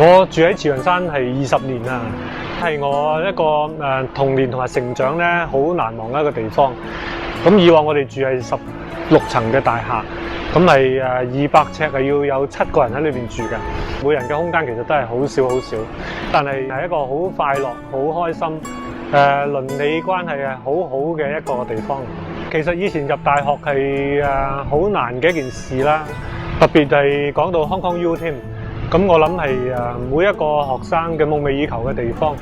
我住喺慈雲山係20年啦，係我一個童年同埋成長咧好難忘嘅一個地方。咁以往我哋住係16層嘅大廈，咁係200尺係要有7個人喺裏邊住嘅，每人嘅空間其實都係好少好少，但係一個好快樂、好開心、鄰里關係係好好嘅一個地方。其實以前入大學係好難嘅一件事啦，特別係講到 Hong Kong U 添。咁我諗係每一個學生嘅夢寐以求嘅地方，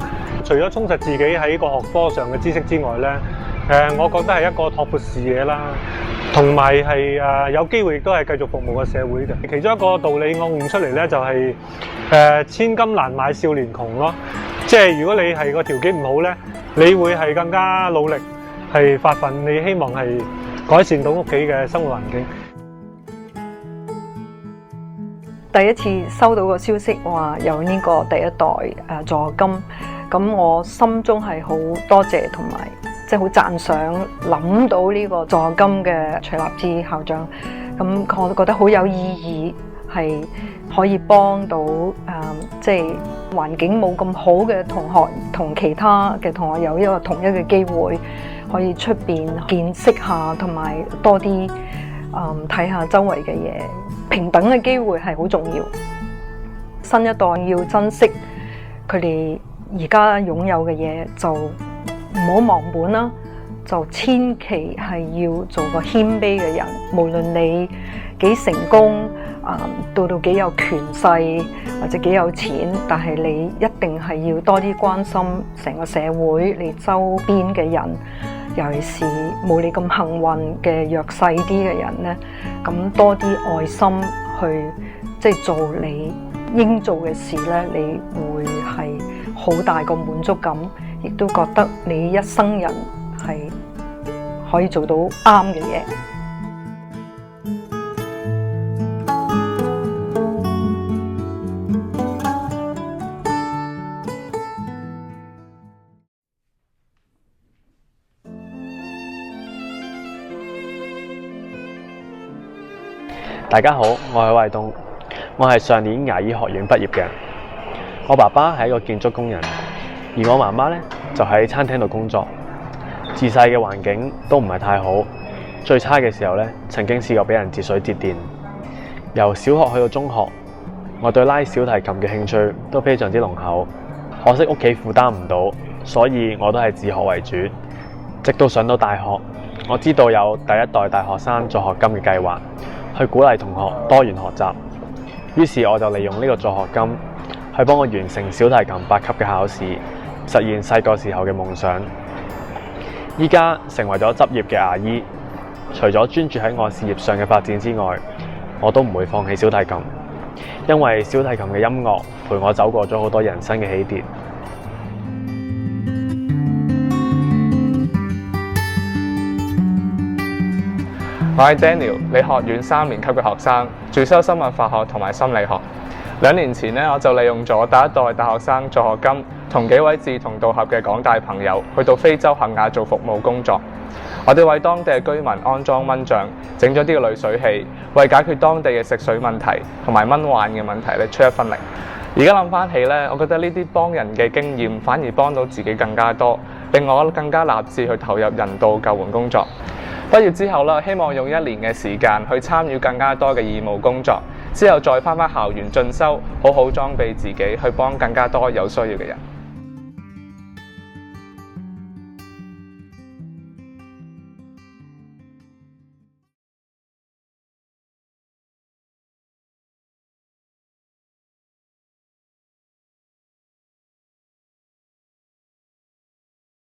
除咗充實自己喺個學科上嘅知識之外咧，我覺得係一個拓闊視野啦，同埋係有機會亦都係繼續服務個社會嘅。其中一個道理我悟出嚟咧，就係千金難買少年窮咯。即係如果你係個條件唔好咧，你會係更加努力係發奮，你希望係改善到屋企嘅生活環境。第一次收到個消息話有呢個第一代助學金，咁我心中係好多謝同埋即係好讚賞諗到呢個助學金嘅徐立之校長，咁我覺得好有意義，係可以幫到即係環境冇咁好嘅同學同其他嘅同學有一個同一嘅機會，可以出邊見識下同埋多啲睇下周圍嘅嘢。平等嘅機會係好重要，新一代要珍惜佢哋而家擁有嘅嘢，就唔好忘本啦，就千祈係要做個謙卑嘅人。無論你幾成功，到幾有權勢或者幾有錢，但係你一定係要多啲關心成個社會你周邊嘅人。尤其是冇你咁幸運嘅弱勢啲嘅人呢，咁多啲愛心去即係做你應做嘅事呢，你會係好大個滿足感，亦都覺得你一生人係可以做到啱嘅嘢。大家好，我係許衛東，我係上年牙醫學院畢業嘅。我爸爸係一個建築工人，而我媽媽呢就喺餐廳度工作。自細嘅環境都唔係太好，最差嘅時候呢，曾經試過俾人截水截電。由小學去到中學，我對拉小提琴嘅興趣都非常之濃厚。可惜屋企負擔唔到，所以我都係自學為主。直到上到大學，我知道有第一代大學生助學金嘅計劃，去鼓勵同學多元學習，於是我就利用呢個助學金去幫我完成小提琴8級嘅考試，實現細個時候嘅夢想。依家成為咗執業嘅牙醫，除咗專注喺我事業上嘅發展之外，我都唔會放棄小提琴，因為小提琴嘅音樂陪我走過咗好多人生嘅起跌。我係 Daniel， 理學院3年級嘅學生，主修生物化學同埋心理學。2年前呢，我就利用咗第一代大學生助學金，同幾位志同道合嘅港大朋友去到非洲肯亞做服務工作。我哋為當地嘅居民安裝蚊帳，整咗啲嘅濾水器，為解決當地嘅食水問題同埋蚊患嘅問題咧出一分力。而家諗翻起咧，我覺得呢啲幫人嘅經驗反而幫到自己更加多，令我更加立志去投入人道救援工作。畢業之後啦，希望用1年嘅時間去參與更加多嘅義務工作，之後再翻校園進修，好好裝備自己，去幫更加多有需要嘅人。